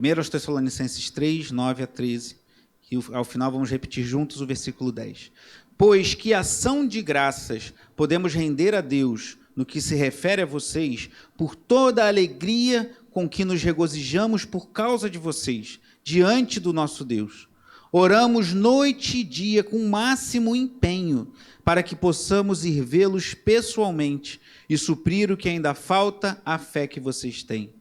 1 Tessalonicenses 3, 9 a 13, e ao final vamos repetir juntos o versículo 10. Pois que ação de graças podemos render a Deus no que se refere a vocês, por toda a alegria com que nos regozijamos por causa de vocês, diante do nosso Deus. Oramos noite e dia com o máximo empenho, para que possamos ir vê-los pessoalmente e suprir o que ainda falta à fé que vocês têm.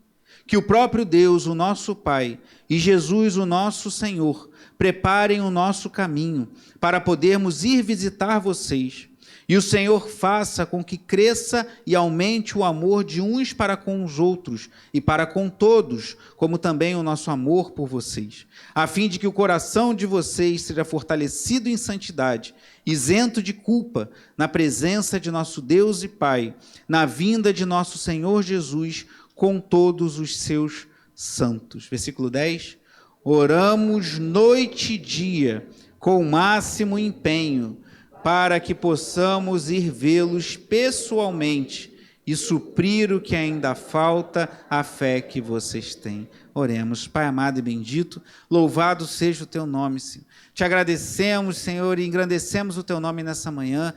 Que o próprio Deus, o nosso Pai, e Jesus, o nosso Senhor, preparem o nosso caminho para podermos ir visitar vocês. E o Senhor faça com que cresça e aumente o amor de uns para com os outros e para com todos, como também o nosso amor por vocês, a fim de que o coração de vocês seja fortalecido em santidade, isento de culpa, na presença de nosso Deus e Pai, na vinda de nosso Senhor Jesus, com todos os seus santos. Versículo 10. Oramos noite e dia, com o máximo empenho, para que possamos ir vê-los pessoalmente e suprir o que ainda falta à fé que vocês têm. Oremos. Pai amado e bendito, louvado seja o teu nome, Senhor. Te agradecemos, Senhor, e engrandecemos o teu nome nessa manhã,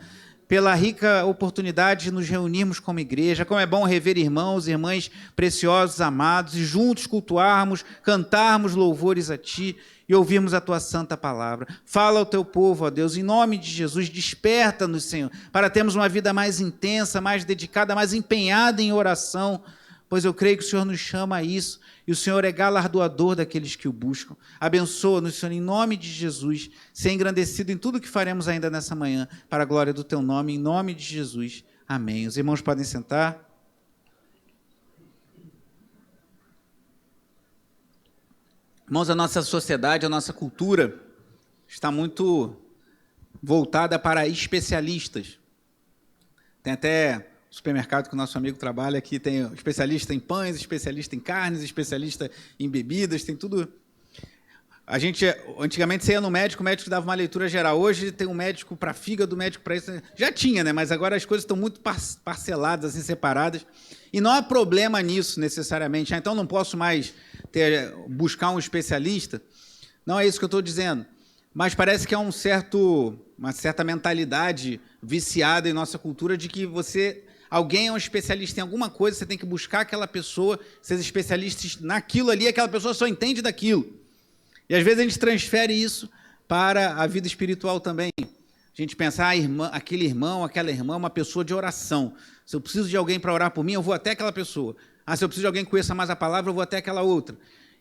pela rica oportunidade de nos reunirmos como igreja. Como é bom rever irmãos e irmãs preciosos, amados, e juntos cultuarmos, cantarmos louvores a Ti e ouvirmos a Tua santa palavra. Fala ao Teu povo, ó Deus, em nome de Jesus, desperta-nos, Senhor, para termos uma vida mais intensa, mais dedicada, mais empenhada em oração, pois eu creio que o Senhor nos chama a isso, e o Senhor é galardoador daqueles que o buscam. Abençoa-nos, Senhor, em nome de Jesus, ser engrandecido em tudo que faremos ainda nessa manhã, para a glória do Teu nome, em nome de Jesus. Amém. Os irmãos podem sentar. Irmãos, a nossa sociedade, a nossa cultura está muito voltada para especialistas. Tem até supermercado que o nosso amigo trabalha aqui, tem especialista em pães, especialista em carnes, especialista em bebidas, tem tudo. A gente, antigamente, você ia no médico, o médico dava uma leitura geral. Hoje tem um médico para fígado, médico para isso. Já tinha, né? Mas agora as coisas estão muito parceladas, assim, separadas. E não há problema nisso, necessariamente. Então, não posso mais buscar um especialista. Não é isso que eu estou dizendo. Mas parece que há uma certa mentalidade viciada em nossa cultura de que alguém é um especialista em alguma coisa, você tem que buscar aquela pessoa, seja especialista naquilo ali, aquela pessoa só entende daquilo. E às vezes a gente transfere isso para a vida espiritual também. A gente pensa, aquele irmão, aquela irmã é uma pessoa de oração. Se eu preciso de alguém para orar por mim, eu vou até aquela pessoa. Se eu preciso de alguém que conheça mais a palavra, eu vou até aquela outra.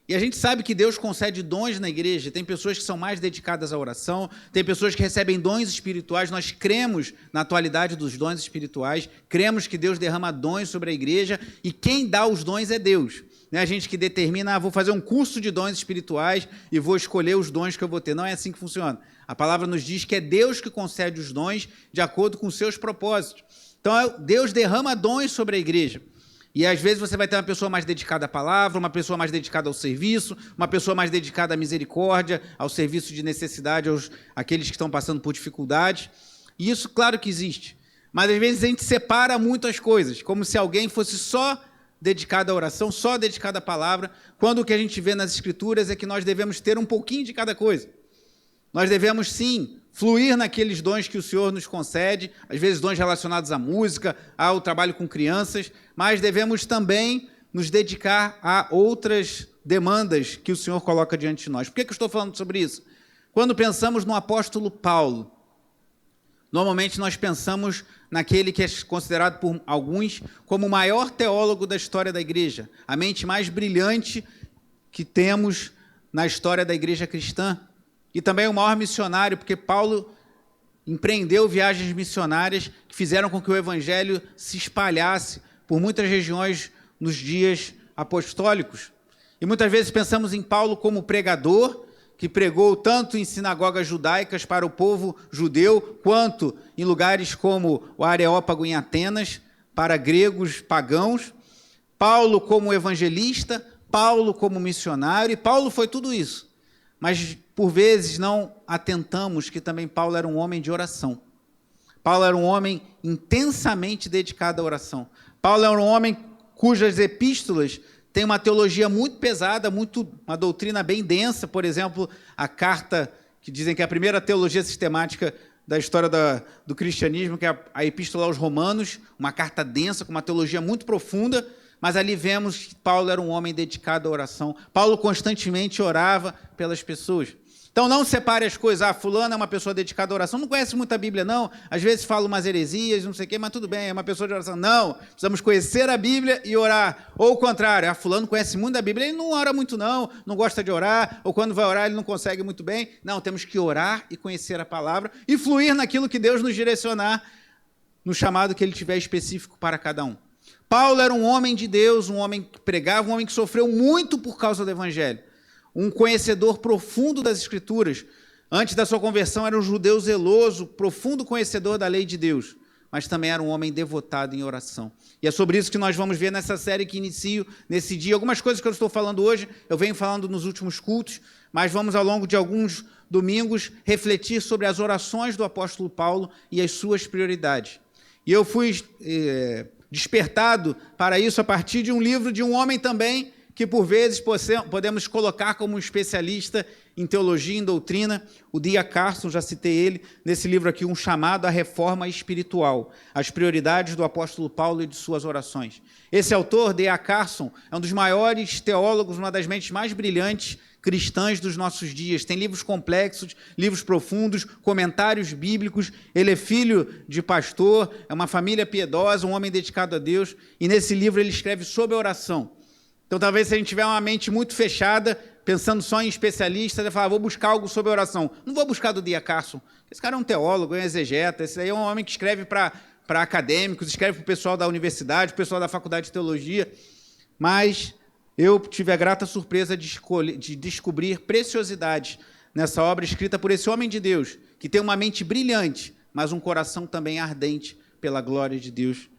E a gente sabe que Deus concede dons na igreja, tem pessoas que são mais dedicadas à oração, tem pessoas que recebem dons espirituais, nós cremos na atualidade dos dons espirituais, cremos que Deus derrama dons sobre a igreja, e quem dá os dons é Deus. Não é a gente que determina, vou fazer um curso de dons espirituais e vou escolher os dons que eu vou ter. Não é assim que funciona. A palavra nos diz que é Deus que concede os dons de acordo com os seus propósitos. Então, Deus derrama dons sobre a igreja. E às vezes você vai ter uma pessoa mais dedicada à palavra, uma pessoa mais dedicada ao serviço, uma pessoa mais dedicada à misericórdia, ao serviço de necessidade, àqueles que estão passando por dificuldades. E isso, claro que existe. Mas às vezes a gente separa muito as coisas, como se alguém fosse só dedicado à oração, só dedicado à palavra, quando o que a gente vê nas Escrituras é que nós devemos ter um pouquinho de cada coisa. Nós devemos, sim, fluir naqueles dons que o Senhor nos concede, às vezes dons relacionados à música, ao trabalho com crianças, mas devemos também nos dedicar a outras demandas que o Senhor coloca diante de nós. Por que eu estou falando sobre isso? Quando pensamos no apóstolo Paulo, normalmente nós pensamos naquele que é considerado por alguns como o maior teólogo da história da igreja, a mente mais brilhante que temos na história da igreja cristã, e também o maior missionário, porque Paulo empreendeu viagens missionárias que fizeram com que o evangelho se espalhasse por muitas regiões nos dias apostólicos. E muitas vezes pensamos em Paulo como pregador, que pregou tanto em sinagogas judaicas para o povo judeu, quanto em lugares como o Areópago em Atenas, para gregos pagãos. Paulo como evangelista, Paulo como missionário, e Paulo foi tudo isso. Mas, por vezes, não atentamos que também Paulo era um homem de oração. Paulo era um homem intensamente dedicado à oração. Paulo era um homem cujas epístolas tem uma teologia muito pesada, uma doutrina bem densa, por exemplo, a carta, que dizem que é a primeira teologia sistemática da história do cristianismo, que é a Epístola aos Romanos, uma carta densa, com uma teologia muito profunda, mas ali vemos que Paulo era um homem dedicado à oração. Paulo constantemente orava pelas pessoas. Então não separe as coisas, fulano é uma pessoa dedicada à oração, não conhece muito a Bíblia não, às vezes fala umas heresias, não sei o quê, mas tudo bem, é uma pessoa de oração. Não, precisamos conhecer a Bíblia e orar. Ou o contrário, fulano conhece muito a Bíblia, ele não ora muito não gosta de orar, ou quando vai orar ele não consegue muito bem. Não, temos que orar e conhecer a palavra e fluir naquilo que Deus nos direcionar, no chamado que ele tiver específico para cada um. Paulo era um homem de Deus, um homem que pregava, um homem que sofreu muito por causa do Evangelho. Um conhecedor profundo das Escrituras. Antes da sua conversão, era um judeu zeloso, profundo conhecedor da lei de Deus, mas também era um homem devotado em oração. E é sobre isso que nós vamos ver nessa série que inicio nesse dia. Algumas coisas que eu estou falando hoje, eu venho falando nos últimos cultos, mas vamos, ao longo de alguns domingos, refletir sobre as orações do apóstolo Paulo e as suas prioridades. E eu fui despertado para isso a partir de um livro de um homem também, que por vezes podemos colocar como um especialista em teologia, em doutrina, o D.A. Carson, já citei ele, nesse livro aqui, Um Chamado à Reforma Espiritual, as prioridades do apóstolo Paulo e de suas orações. Esse autor, D.A. Carson, é um dos maiores teólogos, uma das mentes mais brilhantes cristãs dos nossos dias. Tem livros complexos, livros profundos, comentários bíblicos. Ele é filho de pastor, é uma família piedosa, um homem dedicado a Deus, e nesse livro ele escreve sobre a oração. Então, talvez, se a gente tiver uma mente muito fechada, pensando só em especialistas, vai falar, vou buscar algo sobre oração. Não vou buscar do D.A. Carson. Esse cara é um teólogo, é um exegeta, esse aí é um homem que escreve para acadêmicos, escreve para o pessoal da universidade, o pessoal da faculdade de teologia. Mas eu tive a grata surpresa de descobrir preciosidades nessa obra escrita por esse homem de Deus, que tem uma mente brilhante, mas um coração também ardente pela glória de Deus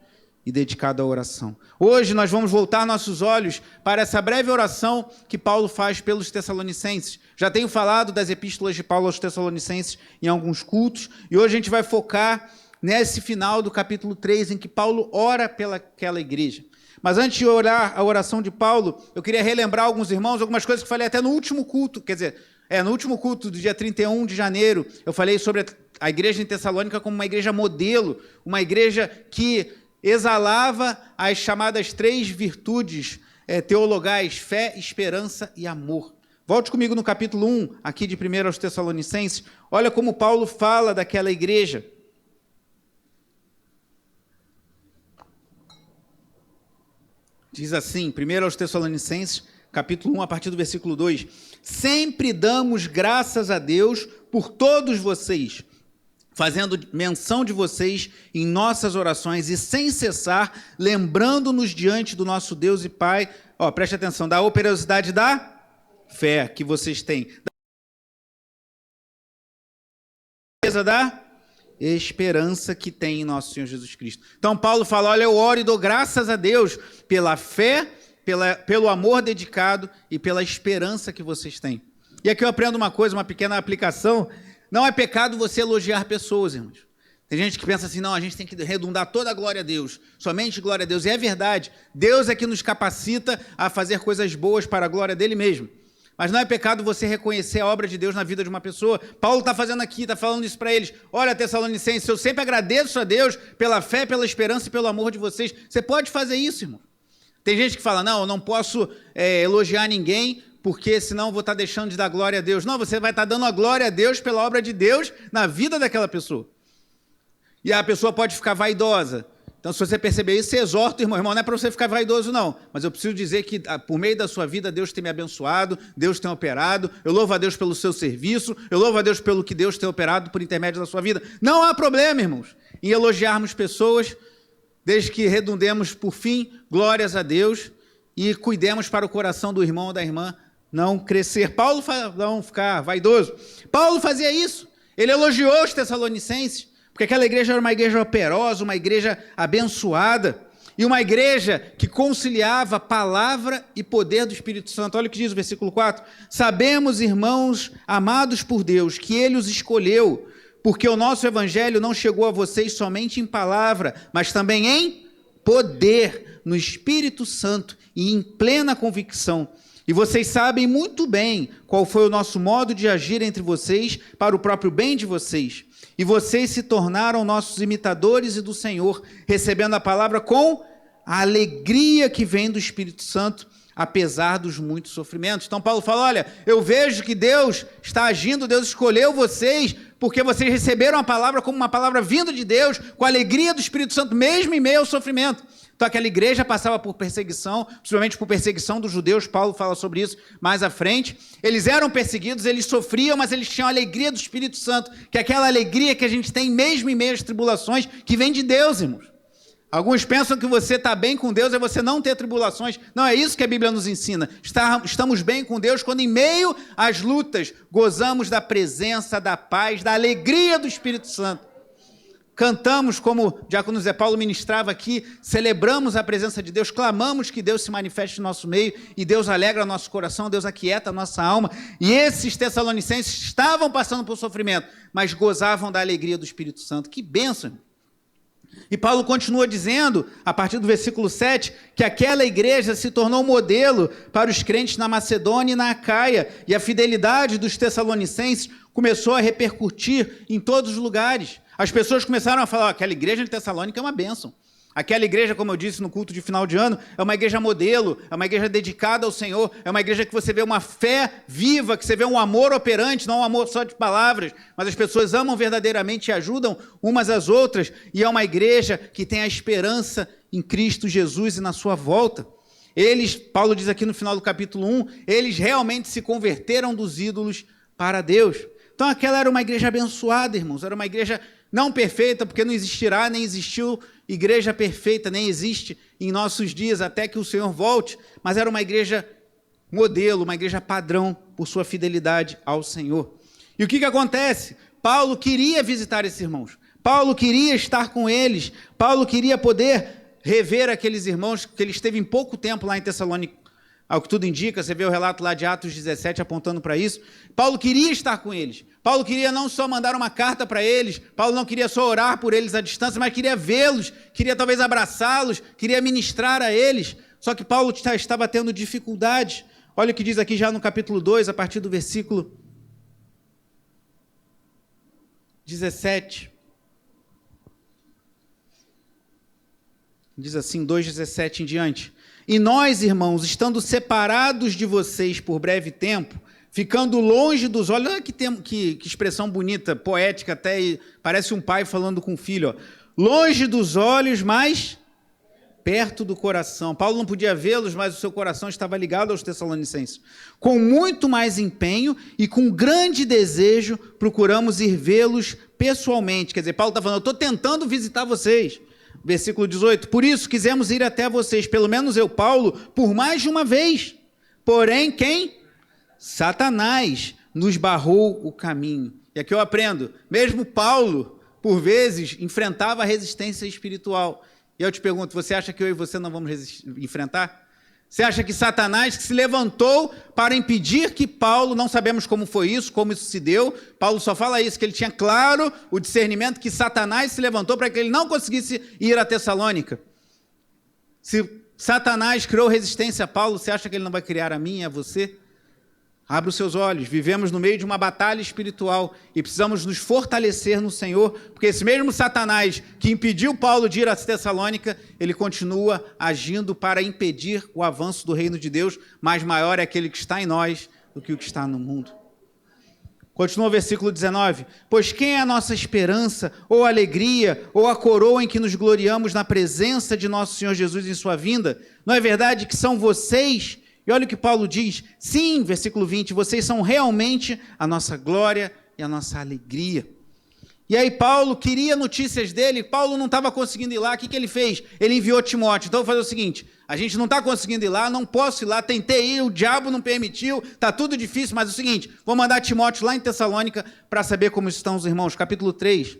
e dedicado à oração. Hoje nós vamos voltar nossos olhos para essa breve oração que Paulo faz pelos Tessalonicenses. Já tenho falado das epístolas de Paulo aos Tessalonicenses em alguns cultos, e hoje a gente vai focar nesse final do capítulo 3, em que Paulo ora pelaquela igreja. Mas antes de orar a oração de Paulo, eu queria relembrar alguns irmãos, algumas coisas que falei até no último culto, quer dizer, no último culto do dia 31 de janeiro, eu falei sobre a igreja em Tessalônica como uma igreja modelo, uma igreja que exalava as chamadas 3 virtudes teologais, fé, esperança e amor. Volte comigo no capítulo 1, aqui de 1 aos Tessalonicenses. Olha como Paulo fala daquela igreja. Diz assim, 1 aos Tessalonicenses, capítulo 1, a partir do versículo 2. Sempre damos graças a Deus por todos vocês, fazendo menção de vocês em nossas orações e sem cessar, lembrando-nos diante do nosso Deus e Pai, preste atenção, da operosidade da fé que vocês têm, da esperança que tem em nosso Senhor Jesus Cristo. Então Paulo fala, olha, eu oro e dou graças a Deus pela fé, pelo amor dedicado e pela esperança que vocês têm. E aqui eu aprendo uma coisa, uma pequena aplicação. Não é pecado você elogiar pessoas, irmãos. Tem gente que pensa assim, não, a gente tem que redundar toda a glória a Deus, somente glória a Deus. E é verdade, Deus é que nos capacita a fazer coisas boas para a glória dele mesmo. Mas não é pecado você reconhecer a obra de Deus na vida de uma pessoa. Paulo está fazendo aqui, está falando isso para eles. Olha, Tessalonicenses, eu sempre agradeço a Deus pela fé, pela esperança e pelo amor de vocês. Você pode fazer isso, irmão. Tem gente que fala, não, eu não posso elogiar ninguém, porque senão eu vou estar deixando de dar glória a Deus. Não, você vai estar dando a glória a Deus pela obra de Deus na vida daquela pessoa. E a pessoa pode ficar vaidosa. Então, se você perceber isso, você exorta o irmão. Irmão, não é para você ficar vaidoso, não. Mas eu preciso dizer que, por meio da sua vida, Deus tem me abençoado, Deus tem operado. Eu louvo a Deus pelo seu serviço, eu louvo a Deus pelo que Deus tem operado por intermédio da sua vida. Não há problema, irmãos, em elogiarmos pessoas, desde que redundemos, por fim, glórias a Deus e cuidemos para o coração do irmão ou da irmã não crescer. Paulo não ficar vaidoso. Paulo fazia isso. Ele elogiou os Tessalonicenses, porque aquela igreja era uma igreja operosa, uma igreja abençoada, e uma igreja que conciliava palavra e poder do Espírito Santo. Olha o que diz o versículo 4. Sabemos, irmãos, amados por Deus, que Ele os escolheu, porque o nosso evangelho não chegou a vocês somente em palavra, mas também em poder, no Espírito Santo e em plena convicção. E vocês sabem muito bem qual foi o nosso modo de agir entre vocês para o próprio bem de vocês. E vocês se tornaram nossos imitadores e do Senhor, recebendo a palavra com a alegria que vem do Espírito Santo, apesar dos muitos sofrimentos. Então Paulo fala, olha, eu vejo que Deus está agindo, Deus escolheu vocês, porque vocês receberam a palavra como uma palavra vinda de Deus, com a alegria do Espírito Santo, mesmo em meio ao sofrimento. Então aquela igreja passava por perseguição, principalmente por perseguição dos judeus, Paulo fala sobre isso mais à frente. Eles eram perseguidos, eles sofriam, mas eles tinham a alegria do Espírito Santo, que é aquela alegria que a gente tem mesmo em meio às tribulações, que vem de Deus, irmãos. Alguns pensam que você está bem com Deus é você não ter tribulações. Não, é isso que a Bíblia nos ensina. Estamos bem com Deus quando em meio às lutas gozamos da presença, da paz, da alegria do Espírito Santo. Cantamos como o diácono Zé Paulo ministrava aqui, celebramos a presença de Deus, clamamos que Deus se manifeste no nosso meio e Deus alegra o nosso coração, Deus aquieta a nossa alma. E esses tessalonicenses estavam passando por sofrimento, mas gozavam da alegria do Espírito Santo. Que bênção! E Paulo continua dizendo, a partir do versículo 7, que aquela igreja se tornou modelo para os crentes na Macedônia e na Acaia, e a fidelidade dos tessalonicenses começou a repercutir em todos os lugares. As pessoas começaram a falar, aquela igreja de Tessalônica é uma bênção. Aquela igreja, como eu disse no culto de final de ano, é uma igreja modelo, é uma igreja dedicada ao Senhor, é uma igreja que você vê uma fé viva, que você vê um amor operante, não um amor só de palavras, mas as pessoas amam verdadeiramente e ajudam umas às outras, e é uma igreja que tem a esperança em Cristo Jesus e na sua volta. Eles, Paulo diz aqui no final do capítulo 1, eles realmente se converteram dos ídolos para Deus. Então aquela era uma igreja abençoada, irmãos, era uma igreja não perfeita, porque não existirá, nem existiu igreja perfeita, nem existe em nossos dias até que o Senhor volte, mas era uma igreja modelo, uma igreja padrão por sua fidelidade ao Senhor. E o que acontece? Paulo queria visitar esses irmãos, Paulo queria estar com eles, Paulo queria poder rever aqueles irmãos que ele esteve em pouco tempo lá em Tessalônica, ao que tudo indica, você vê o relato lá de Atos 17 apontando para isso. Paulo queria estar com eles. Paulo queria não só mandar uma carta para eles, Paulo não queria só orar por eles à distância, mas queria vê-los, queria talvez abraçá-los, queria ministrar a eles. Só que Paulo estava tendo dificuldade. Olha o que diz aqui já no capítulo 2, a partir do versículo 17. Diz assim, 2,17 em diante. E nós, irmãos, estando separados de vocês por breve tempo, ficando longe dos olhos, olha que expressão bonita, poética até, parece um pai falando com um filho, ó. Longe dos olhos, mas perto do coração. Paulo não podia vê-los, mas o seu coração estava ligado aos tessalonicenses. Com muito mais empenho e com grande desejo, procuramos ir vê-los pessoalmente. Quer dizer, Paulo está falando, eu estou tentando visitar vocês. Versículo 18, por isso quisemos ir até vocês, pelo menos eu, Paulo, por mais de uma vez. Porém, quem? Satanás nos barrou o caminho. E aqui eu aprendo, mesmo Paulo, por vezes, enfrentava a resistência espiritual. E eu te pergunto, você acha que eu e você não vamos enfrentar? Você acha que Satanás que se levantou para impedir que Paulo, não sabemos como foi isso, como isso se deu, Paulo só fala isso, que ele tinha claro o discernimento que Satanás se levantou para que ele não conseguisse ir a Tessalônica. Se Satanás criou resistência a Paulo, você acha que ele não vai criar a mim e a você? Abra os seus olhos, vivemos no meio de uma batalha espiritual e precisamos nos fortalecer no Senhor, porque esse mesmo Satanás que impediu Paulo de ir a Tessalônica, ele continua agindo para impedir o avanço do reino de Deus, mas maior é aquele que está em nós do que o que está no mundo. Continua o versículo 19, pois quem é a nossa esperança, ou a alegria, ou a coroa em que nos gloriamos na presença de nosso Senhor Jesus em sua vinda? Não é verdade que são vocês? E olha o que Paulo diz, sim, versículo 20, vocês são realmente a nossa glória e a nossa alegria. E aí Paulo queria notícias dele, Paulo não estava conseguindo ir lá, o que ele fez? Ele enviou Timóteo, então eu vou fazer o seguinte, a gente não está conseguindo ir lá, não posso ir lá, tentei ir, o diabo não permitiu, está tudo difícil, mas é o seguinte, vou mandar Timóteo lá em Tessalônica para saber como estão os irmãos. Capítulo 3,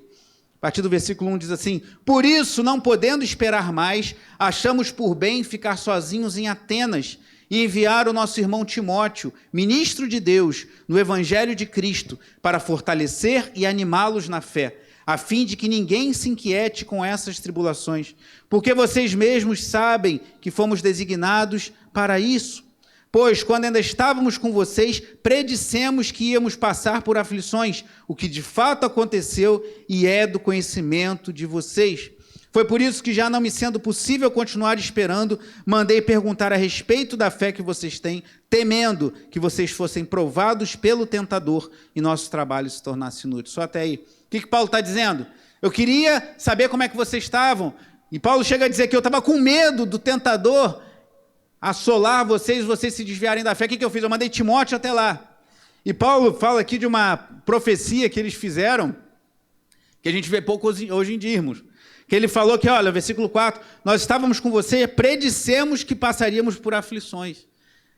a partir do versículo 1 diz assim, por isso, não podendo esperar mais, achamos por bem ficar sozinhos em Atenas, e enviar o nosso irmão Timóteo, ministro de Deus, no Evangelho de Cristo, para fortalecer e animá-los na fé, a fim de que ninguém se inquiete com essas tribulações, porque vocês mesmos sabem que fomos designados para isso. Pois, quando ainda estávamos com vocês, predissemos que íamos passar por aflições, o que de fato aconteceu e é do conhecimento de vocês. Foi por isso que, já não me sendo possível continuar esperando, mandei perguntar a respeito da fé que vocês têm, temendo que vocês fossem provados pelo tentador e nosso trabalho se tornasse inútil. Só até aí. O que Paulo está dizendo? Eu queria saber como é que vocês estavam. E Paulo chega a dizer que eu estava com medo do tentador assolar vocês se desviarem da fé. O que eu fiz? Eu mandei Timóteo até lá. E Paulo fala aqui de uma profecia que eles fizeram, que a gente vê pouco hoje em dia, irmãos. Que ele falou que, olha, versículo 4, nós estávamos com você, predissemos que passaríamos por aflições.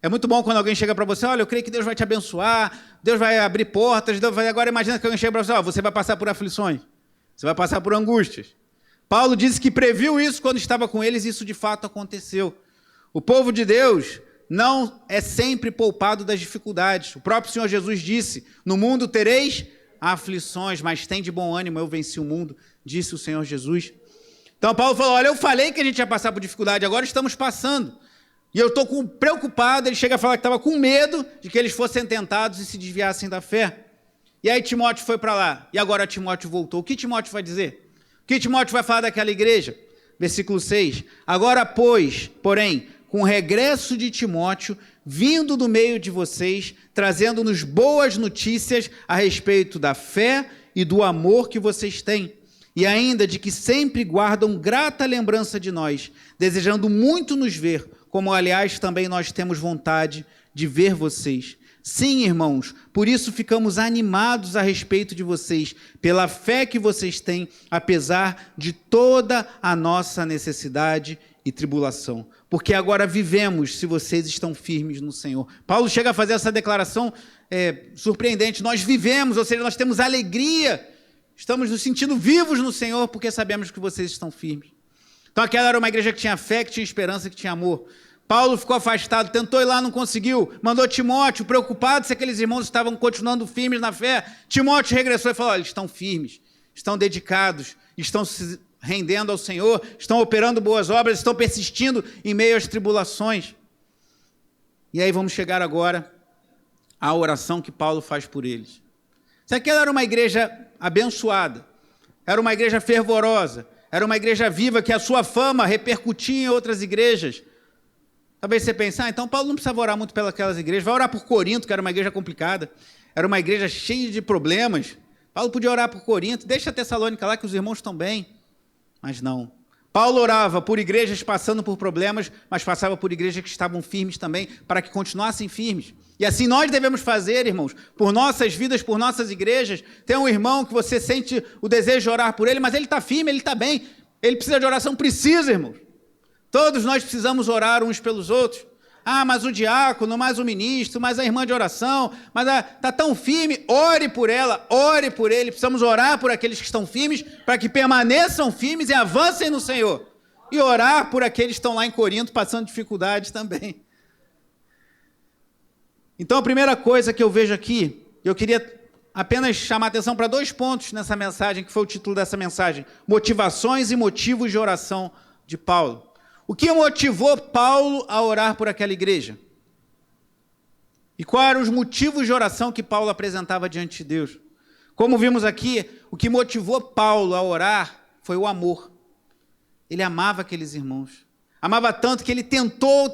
É muito bom quando alguém chega para você, olha, eu creio que Deus vai te abençoar, Deus vai abrir portas, Deus vai... Agora imagina que alguém chega para você, você vai passar por aflições, você vai passar por angústias. Paulo disse que previu isso quando estava com eles e isso de fato aconteceu. O povo de Deus não é sempre poupado das dificuldades. O próprio Senhor Jesus disse, no mundo tereis aflições, mas tem de bom ânimo, eu venci o mundo, disse o Senhor Jesus. Então Paulo falou, olha, eu falei que a gente ia passar por dificuldade, agora estamos passando. E eu estou preocupado, ele chega a falar que estava com medo de que eles fossem tentados e se desviassem da fé. E aí Timóteo foi para lá, e agora Timóteo voltou. O que Timóteo vai dizer? O que Timóteo vai falar daquela igreja? Versículo 6. Agora, pois, porém, com o regresso de Timóteo, vindo do meio de vocês, trazendo-nos boas notícias a respeito da fé e do amor que vocês têm, e ainda de que sempre guardam grata lembrança de nós, desejando muito nos ver, como aliás também nós temos vontade de ver vocês. Sim, irmãos, por isso ficamos animados a respeito de vocês, pela fé que vocês têm, apesar de toda a nossa necessidade e tribulação. Porque agora vivemos se vocês estão firmes no Senhor. Paulo chega a fazer essa declaração surpreendente. Nós vivemos, ou seja, nós temos alegria, estamos nos sentindo vivos no Senhor, porque sabemos que vocês estão firmes. Então aquela era uma igreja que tinha fé, que tinha esperança, que tinha amor. Paulo ficou afastado, tentou ir lá, não conseguiu, mandou Timóteo, preocupado se aqueles irmãos estavam continuando firmes na fé. Timóteo regressou e falou, olha, eles estão firmes, estão dedicados, estão se rendendo ao Senhor, estão operando boas obras, estão persistindo em meio às tribulações. E aí vamos chegar agora à oração que Paulo faz por eles. Se aquela era uma igreja abençoada, era uma igreja fervorosa, era uma igreja viva que a sua fama repercutia em outras igrejas, talvez você pense, então Paulo não precisava orar muito pelas igrejas, vai orar por Corinto, que era uma igreja complicada, era uma igreja cheia de problemas. Paulo podia orar por Corinto, deixa a Tessalônica lá que os irmãos estão bem. Mas não. Paulo orava por igrejas passando por problemas, mas passava por igrejas que estavam firmes também, para que continuassem firmes. E assim nós devemos fazer, irmãos, por nossas vidas, por nossas igrejas. Tem um irmão que você sente o desejo de orar por ele, mas ele está firme, ele está bem. Ele precisa de oração, precisa, irmãos. Todos nós precisamos orar uns pelos outros. Mas o diácono, mais o ministro, mais a irmã de oração, mas está tão firme, ore por ela, ore por ele. Precisamos orar por aqueles que estão firmes, para que permaneçam firmes e avancem no Senhor. E orar por aqueles que estão lá em Corinto, passando dificuldades também. Então, a primeira coisa que eu vejo aqui, eu queria apenas chamar a atenção para 2 pontos nessa mensagem, que foi o título dessa mensagem, motivações e motivos de oração de Paulo. O que motivou Paulo a orar por aquela igreja? E quais eram os motivos de oração que Paulo apresentava diante de Deus? Como vimos aqui, o que motivou Paulo a orar foi o amor. Ele amava aqueles irmãos. Amava tanto que ele tentou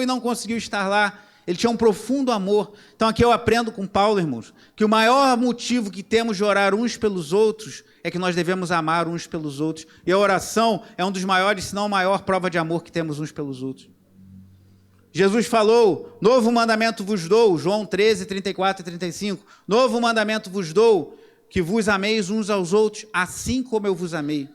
e não conseguiu estar lá. Ele tinha um profundo amor. Então aqui eu aprendo com Paulo, irmãos, que o maior motivo que temos de orar uns pelos outros é que nós devemos amar uns pelos outros. E a oração é um dos maiores, se não a maior prova de amor que temos uns pelos outros. Jesus falou, novo mandamento vos dou, João 13, 34 e 35. Novo mandamento vos dou, que vos ameis uns aos outros, assim como eu vos amei.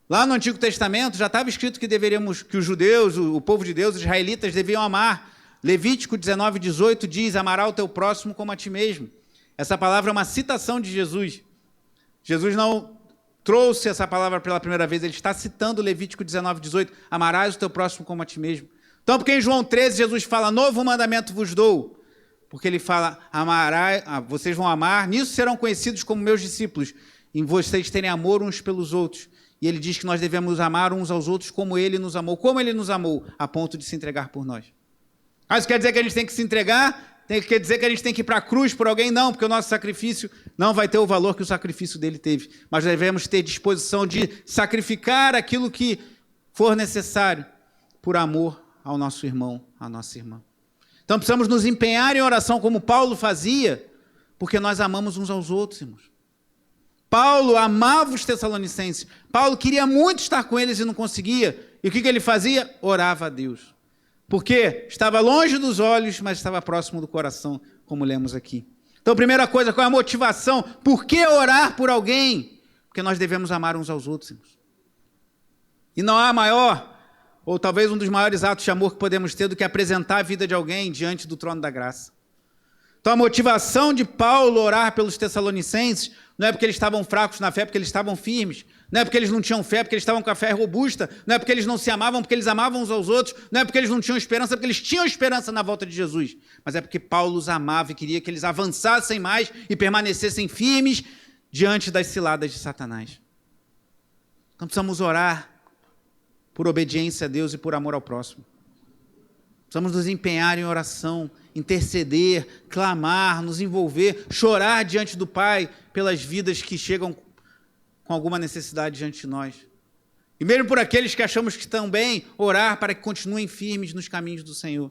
Lá no Antigo Testamento já estava escrito que os judeus, o povo de Deus, os israelitas, deviam amar. Levítico 19, 18 diz, amará o teu próximo como a ti mesmo. Essa palavra é uma citação de Jesus. Jesus não trouxe essa palavra pela primeira vez, ele está citando Levítico 19, 18, amarás o teu próximo como a ti mesmo. Então, porque em João 13, Jesus fala, novo mandamento vos dou, Porque ele fala, vocês vão amar, nisso serão conhecidos como meus discípulos, em vocês terem amor uns pelos outros. E ele diz que nós devemos amar uns aos outros como ele nos amou. Como ele nos amou? A ponto de se entregar por nós. Isso quer dizer que a gente tem que se entregar? Quer dizer que a gente tem que ir para a cruz por alguém? Não, porque o nosso sacrifício não vai ter o valor que o sacrifício dele teve. Mas devemos ter disposição de sacrificar aquilo que for necessário por amor ao nosso irmão, à nossa irmã. Então precisamos nos empenhar em oração como Paulo fazia, porque nós amamos uns aos outros, irmãos. Paulo amava os Tessalonicenses. Paulo queria muito estar com eles e não conseguia. E o que ele fazia? Orava a Deus. Porque estava longe dos olhos, mas estava próximo do coração, como lemos aqui. Então, primeira coisa, qual é a motivação? Por que orar por alguém? Porque nós devemos amar uns aos outros, irmãos. E não há maior, ou talvez um dos maiores atos de amor que podemos ter do que apresentar a vida de alguém diante do trono da graça. Então, a motivação de Paulo orar pelos Tessalonicenses não é porque eles estavam fracos na fé, porque eles estavam firmes. Não é porque eles não tinham fé, porque eles estavam com a fé robusta. Não é porque eles não se amavam, porque eles amavam uns aos outros. Não é porque eles não tinham esperança, porque eles tinham esperança na volta de Jesus. Mas é porque Paulo os amava e queria que eles avançassem mais e permanecessem firmes diante das ciladas de Satanás. Então precisamos orar por obediência a Deus e por amor ao próximo. Precisamos nos empenhar em oração, interceder, clamar, nos envolver, chorar diante do Pai pelas vidas que chegam com alguma necessidade diante de nós. E mesmo por aqueles que achamos que estão bem, orar para que continuem firmes nos caminhos do Senhor.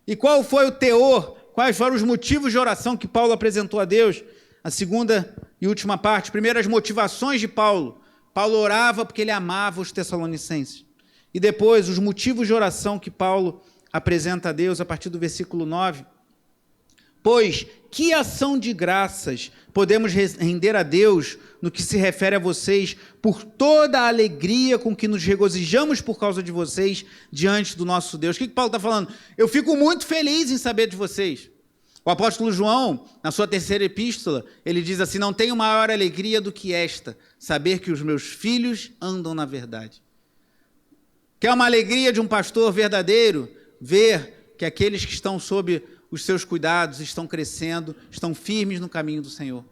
E qual foi o teor, quais foram os motivos de oração que Paulo apresentou a Deus? A segunda e última parte. Primeiro, as motivações de Paulo. Paulo orava porque ele amava os Tessalonicenses. E depois, os motivos de oração que Paulo apresenta a Deus a partir do versículo 9. Pois, que ação de graças podemos render a Deus no que se refere a vocês por toda a alegria com que nos regozijamos por causa de vocês diante do nosso Deus? O que Paulo está falando? Eu fico muito feliz em saber de vocês. O apóstolo João, na sua terceira epístola, ele diz assim, não tenho maior alegria do que esta, saber que os meus filhos andam na verdade. Quer uma alegria de um pastor verdadeiro? Ver que aqueles que estão sob os seus cuidados estão crescendo, estão firmes no caminho do Senhor.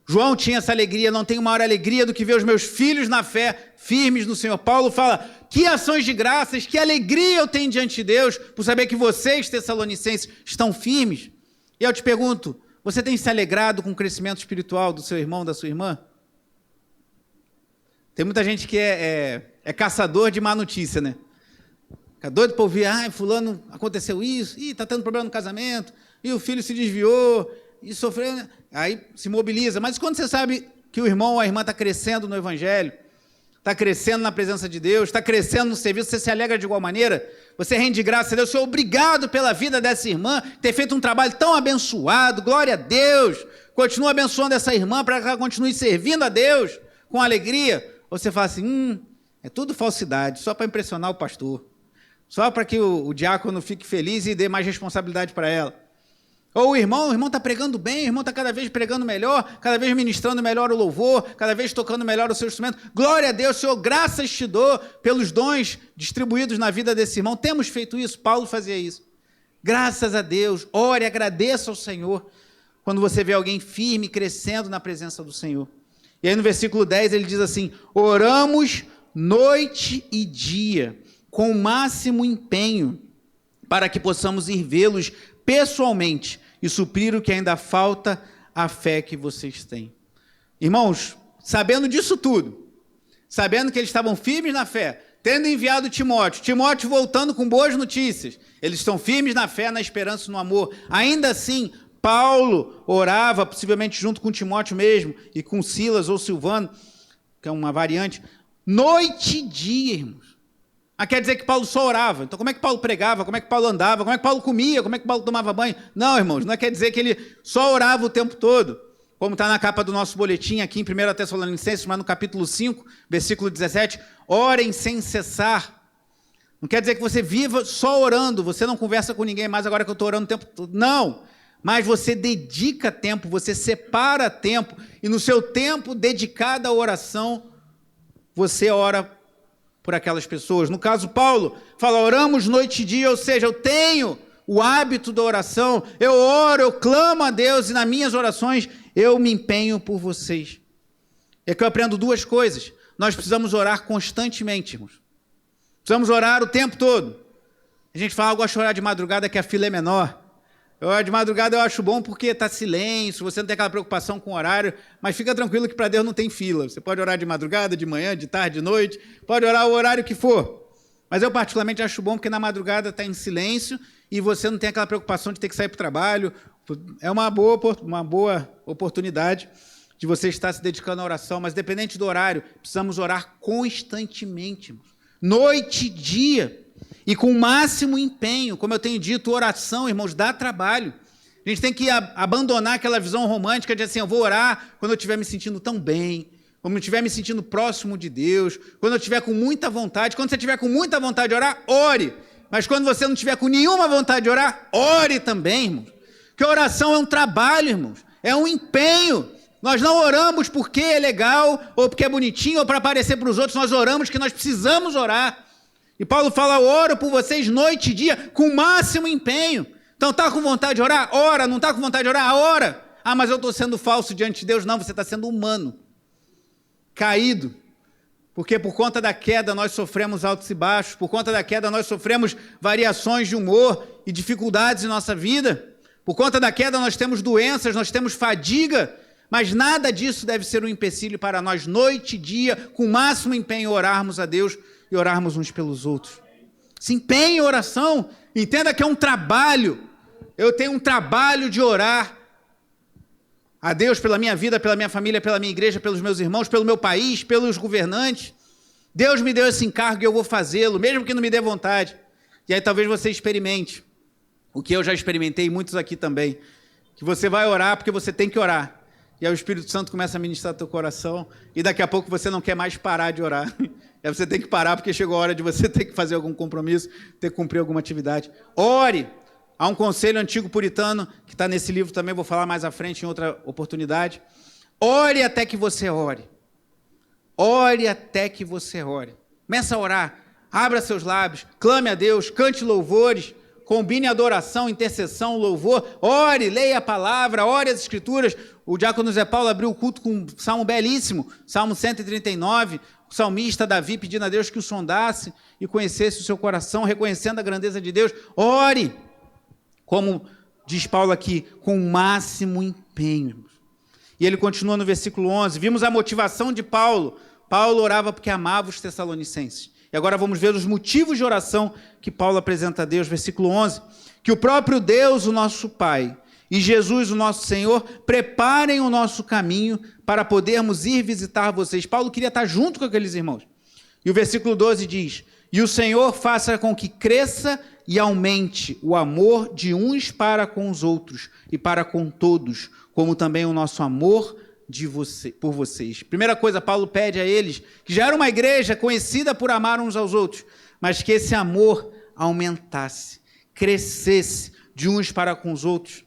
João tinha essa alegria, não tenho maior alegria do que ver os meus filhos na fé, firmes no Senhor. Paulo fala, que ações de graças, que alegria eu tenho diante de Deus, por saber que vocês, Tessalonicenses, estão firmes. E eu te pergunto, você tem se alegrado com o crescimento espiritual do seu irmão, da sua irmã? Tem muita gente que é caçador de má notícia, né? Fica doido para ouvir, fulano aconteceu isso, está tendo problema no casamento, e o filho se desviou, e sofreu, aí se mobiliza. Mas quando você sabe que o irmão ou a irmã está crescendo no Evangelho, está crescendo na presença de Deus, está crescendo no serviço, você se alegra de igual maneira, você rende graça a Deus, Senhor, obrigado pela vida dessa irmã, ter feito um trabalho tão abençoado, glória a Deus, continua abençoando essa irmã para que ela continue servindo a Deus com alegria. Ou você fala assim, é tudo falsidade, só para impressionar o pastor. Só para que o diácono fique feliz e dê mais responsabilidade para ela. Ou o irmão está pregando bem, o irmão está cada vez pregando melhor, cada vez ministrando melhor o louvor, cada vez tocando melhor o seu instrumento. Glória a Deus, Senhor, graças te dou pelos dons distribuídos na vida desse irmão. Temos feito isso, Paulo fazia isso. Graças a Deus, ore, agradeça ao Senhor, quando você vê alguém firme, crescendo na presença do Senhor. E aí no versículo 10 ele diz assim, oramos noite e dia, com o máximo empenho, para que possamos ir vê-los pessoalmente e suprir o que ainda falta à fé que vocês têm. Irmãos, sabendo disso tudo, sabendo que eles estavam firmes na fé, tendo enviado Timóteo voltando com boas notícias, eles estão firmes na fé, na esperança e no amor. Ainda assim, Paulo orava, possivelmente junto com Timóteo mesmo, e com Silas ou Silvano, que é uma variante, noite e dia, irmãos. Quer dizer que Paulo só orava. Então, como é que Paulo pregava? Como é que Paulo andava? Como é que Paulo comia? Como é que Paulo tomava banho? Não, irmãos, não quer dizer que ele só orava o tempo todo. Como está na capa do nosso boletim aqui em 1 Tessalonicenses, mas no capítulo 5, versículo 17, orem sem cessar. Não quer dizer que você viva só orando, você não conversa com ninguém mais agora que eu estou orando o tempo todo. Não, mas você dedica tempo, você separa tempo, e no seu tempo dedicado à oração, você ora por aquelas pessoas. No caso, Paulo fala, oramos noite e dia, ou seja, eu tenho o hábito da oração, eu oro, eu clamo a Deus e nas minhas orações eu me empenho por vocês. É que eu aprendo duas coisas. Nós precisamos orar constantemente, irmãos. Precisamos orar o tempo todo. A gente fala, eu gosto de orar de madrugada que a fila é menor. De madrugada eu acho bom porque está silêncio, você não tem aquela preocupação com o horário, mas fica tranquilo que para Deus não tem fila. Você pode orar de madrugada, de manhã, de tarde, de noite, pode orar o horário que for. Mas eu particularmente acho bom porque na madrugada está em silêncio e você não tem aquela preocupação de ter que sair para o trabalho. É uma boa oportunidade de você estar se dedicando à oração, mas dependente do horário, precisamos orar constantemente, irmãos. Noite e dia. E com o máximo empenho, como eu tenho dito, oração, irmãos, dá trabalho. A gente tem que abandonar aquela visão romântica de assim, eu vou orar quando eu estiver me sentindo tão bem, quando eu estiver me sentindo próximo de Deus, quando eu estiver com muita vontade. Quando você estiver com muita vontade de orar, ore. Mas quando você não estiver com nenhuma vontade de orar, ore também, irmãos. Porque oração é um trabalho, irmãos, é um empenho. Nós não oramos porque é legal, ou porque é bonitinho, ou para aparecer para os outros, nós oramos porque nós precisamos orar. E Paulo fala, eu oro por vocês noite e dia, com o máximo empenho. Então, está com vontade de orar? Ora. Não está com vontade de orar? Ora. Ah, mas eu estou sendo falso diante de Deus. Não, você está sendo humano, caído. Porque por conta da queda nós sofremos altos e baixos, por conta da queda nós sofremos variações de humor e dificuldades em nossa vida. Por conta da queda nós temos doenças, nós temos fadiga, mas nada disso deve ser um empecilho para nós, noite e dia, com o máximo empenho, orarmos a Deus e orarmos uns pelos outros. Se empenhe em oração, entenda que é um trabalho. Eu tenho um trabalho de orar a Deus pela minha vida, pela minha família, pela minha igreja, pelos meus irmãos, pelo meu país, pelos governantes. Deus me deu esse encargo e eu vou fazê-lo, mesmo que não me dê vontade. E aí talvez você experimente o que eu já experimentei, e muitos aqui também, que você vai orar porque você tem que orar. E aí o Espírito Santo começa a ministrar teu coração e daqui a pouco você não quer mais parar de orar. E aí você tem que parar porque chegou a hora de você ter que fazer algum compromisso, ter que cumprir alguma atividade. Ore! Há um conselho antigo puritano, que está nesse livro também, vou falar mais à frente em outra oportunidade. Ore até que você ore. Ore até que você ore. Começa a orar, abra seus lábios, clame a Deus, cante louvores, combine adoração, intercessão, louvor, ore, leia a palavra, ore as escrituras. O diácono Zé Paulo abriu o culto com um salmo belíssimo, Salmo 139, o salmista Davi pedindo a Deus que o sondasse e conhecesse o seu coração, reconhecendo a grandeza de Deus. Ore, como diz Paulo aqui, com o máximo empenho. E ele continua no versículo 11, vimos a motivação de Paulo. Paulo orava porque amava os Tessalonicenses. E agora vamos ver os motivos de oração que Paulo apresenta a Deus, versículo 11. Que o próprio Deus, o nosso Pai, e Jesus, o nosso Senhor, preparem o nosso caminho para podermos ir visitar vocês. Paulo queria estar junto com aqueles irmãos. E o versículo 12 diz, e o Senhor faça com que cresça e aumente o amor de uns para com os outros e para com todos, como também o nosso amor por vocês. Primeira coisa, Paulo pede a eles, que já era uma igreja conhecida por amar uns aos outros, mas que esse amor aumentasse, crescesse de uns para com os outros,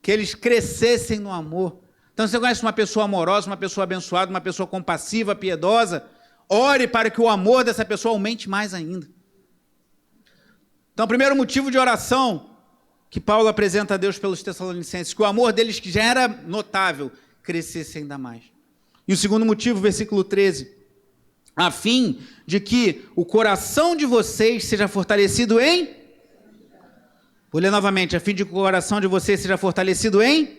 que eles crescessem no amor. Então, você conhece uma pessoa amorosa, uma pessoa abençoada, uma pessoa compassiva, piedosa, ore para que o amor dessa pessoa aumente mais ainda. Então, o primeiro motivo de oração que Paulo apresenta a Deus pelos Tessalonicenses, que o amor deles, que já era notável, crescesse ainda mais. E o segundo motivo, versículo 13, a fim de que o coração de vocês seja fortalecido em... Vou ler novamente, a fim de que o coração de vocês seja fortalecido em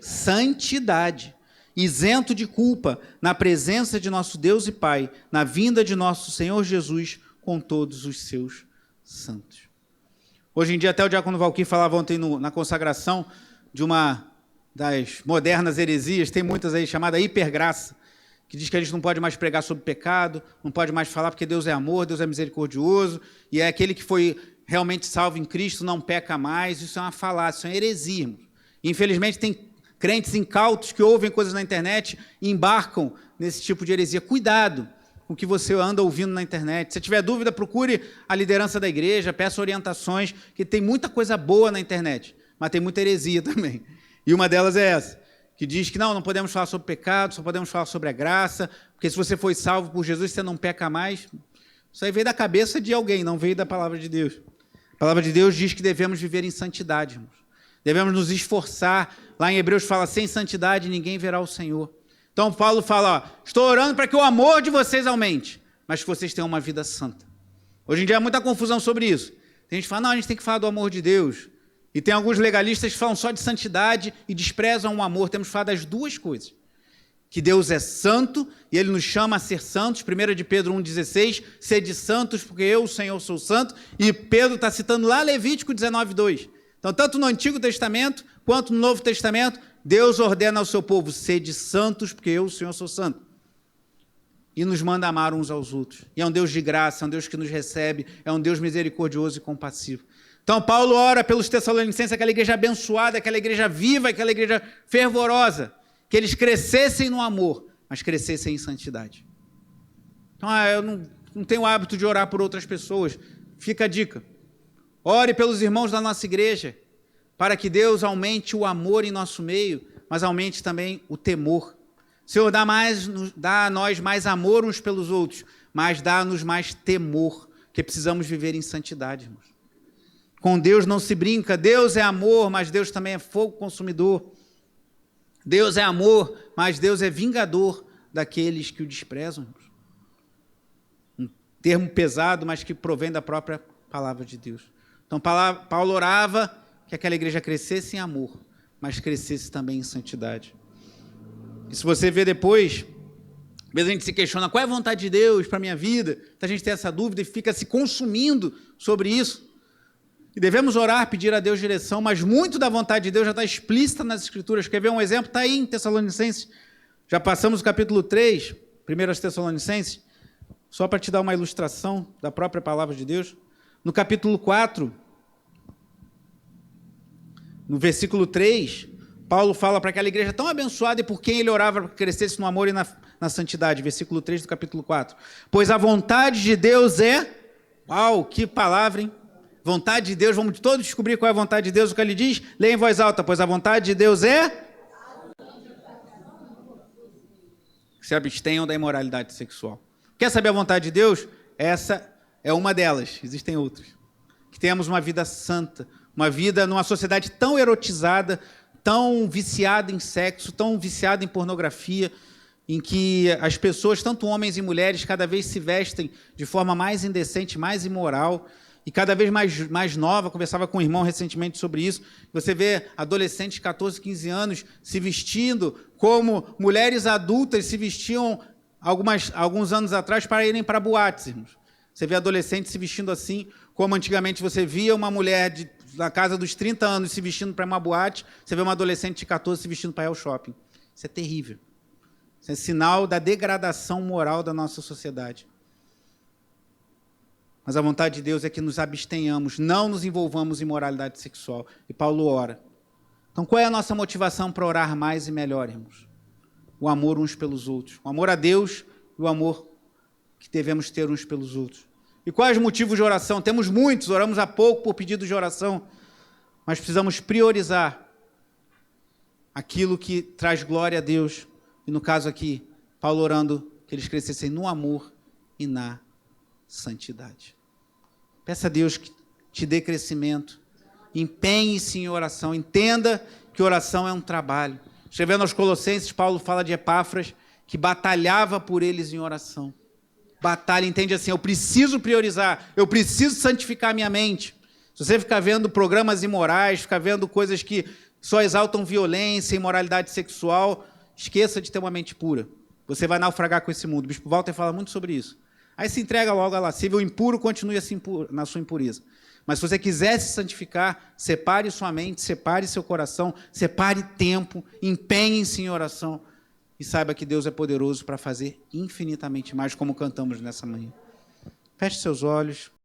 santidade, isento de culpa, na presença de nosso Deus e Pai, na vinda de nosso Senhor Jesus, com todos os seus santos. Hoje em dia, até o diácono Valquir falava ontem na consagração de uma das modernas heresias, tem muitas aí, chamada hipergraça, que diz que a gente não pode mais pregar sobre pecado, não pode mais falar porque Deus é amor, Deus é misericordioso, e é aquele que foi realmente salvo em Cristo, não peca mais. Isso é uma falácia, isso é uma heresia. Infelizmente, tem crentes incautos que ouvem coisas na internet e embarcam nesse tipo de heresia. Cuidado com o que você anda ouvindo na internet. Se tiver dúvida, procure a liderança da igreja, peça orientações, que tem muita coisa boa na internet, mas tem muita heresia também. E uma delas é essa, que diz que não podemos falar sobre pecado, só podemos falar sobre a graça, porque se você foi salvo por Jesus, você não peca mais. Isso aí veio da cabeça de alguém, não veio da palavra de Deus. A palavra de Deus diz que devemos viver em santidade, irmãos. Devemos nos esforçar. Lá em Hebreus fala, sem santidade ninguém verá o Senhor. Então Paulo fala, estou orando para que o amor de vocês aumente, mas que vocês tenham uma vida santa. Hoje em dia há muita confusão sobre isso. Tem gente que fala, não, a gente tem que falar do amor de Deus. E tem alguns legalistas que falam só de santidade e desprezam o amor. Temos que falar das duas coisas. Que Deus é santo e Ele nos chama a ser santos. 1 de Pedro 1,16, sede santos porque eu, o Senhor, sou santo. E Pedro está citando lá Levítico 19,2. Então, tanto no Antigo Testamento quanto no Novo Testamento, Deus ordena ao seu povo, sede santos porque eu, o Senhor, sou santo. E nos manda amar uns aos outros. E é um Deus de graça, é um Deus que nos recebe, é um Deus misericordioso e compassivo. Então, Paulo ora pelos Tessalonicenses, aquela igreja abençoada, aquela igreja viva, aquela igreja fervorosa, que eles crescessem no amor, mas crescessem em santidade. Então, eu não tenho o hábito de orar por outras pessoas. Fica a dica. Ore pelos irmãos da nossa igreja, para que Deus aumente o amor em nosso meio, mas aumente também o temor. Senhor, dá a nós mais amor uns pelos outros, mas dá-nos mais temor, que precisamos viver em santidade, irmãos. Com Deus não se brinca, Deus é amor, mas Deus também é fogo consumidor. Deus é amor, mas Deus é vingador daqueles que o desprezam. Um termo pesado, mas que provém da própria palavra de Deus. Então, Paulo orava que aquela igreja crescesse em amor, mas crescesse também em santidade. E se você vê depois, às vezes a gente se questiona, qual é a vontade de Deus para a minha vida? Então a gente tem essa dúvida e fica se consumindo sobre isso. E devemos orar, pedir a Deus direção, mas muito da vontade de Deus já está explícita nas Escrituras. Quer ver um exemplo? Está aí em Tessalonicenses. Já passamos o capítulo 3, 1 Tessalonicenses, só para te dar uma ilustração da própria palavra de Deus. No capítulo 4, no versículo 3, Paulo fala para aquela igreja tão abençoada e por quem ele orava para que crescesse no amor e na santidade. Versículo 3 do capítulo 4. Pois a vontade de Deus é... Uau, que palavra, hein? Vontade de Deus, vamos todos descobrir qual é a vontade de Deus, o que ele diz? Leia em voz alta, pois a vontade de Deus é... que se abstenham da imoralidade sexual. Quer saber a vontade de Deus? Essa é uma delas, existem outras. Que tenhamos uma vida santa, uma vida numa sociedade tão erotizada, tão viciada em sexo, tão viciada em pornografia, em que as pessoas, tanto homens e mulheres, cada vez se vestem de forma mais indecente, mais imoral, e cada vez mais nova. Conversava com um irmão recentemente sobre isso. Você vê adolescentes de 14, 15 anos se vestindo como mulheres adultas se vestiam alguns anos atrás para irem para boates, irmãos. Você vê adolescentes se vestindo assim, como antigamente você via uma mulher na casa dos 30 anos se vestindo para uma boate, você vê uma adolescente de 14 se vestindo para ir ao shopping. Isso é terrível. Isso é sinal da degradação moral da nossa sociedade. Mas a vontade de Deus é que nos abstenhamos, não nos envolvamos em moralidade sexual. E Paulo ora. Então, qual é a nossa motivação para orar mais e melhor, irmãos? O amor uns pelos outros. O amor a Deus e o amor que devemos ter uns pelos outros. E quais motivos de oração? Temos muitos, oramos há pouco por pedido de oração, mas precisamos priorizar aquilo que traz glória a Deus. E no caso aqui, Paulo orando que eles crescessem no amor e na santidade. Peça a Deus que te dê crescimento. Empenhe-se em oração. Entenda que oração é um trabalho. Escrevendo aos Colossenses, Paulo fala de Epáfras, que batalhava por eles em oração. Batalha, entende assim, eu preciso priorizar, eu preciso santificar a minha mente. Se você ficar vendo programas imorais, ficar vendo coisas que só exaltam violência, imoralidade sexual, esqueça de ter uma mente pura. Você vai naufragar com esse mundo. O Bispo Walter fala muito sobre isso. Aí se entrega logo à lascívia, o impuro continue assim na sua impureza. Mas se você quiser se santificar, separe sua mente, separe seu coração, separe tempo, empenhe-se em oração e saiba que Deus é poderoso para fazer infinitamente mais, como cantamos nessa manhã. Feche seus olhos.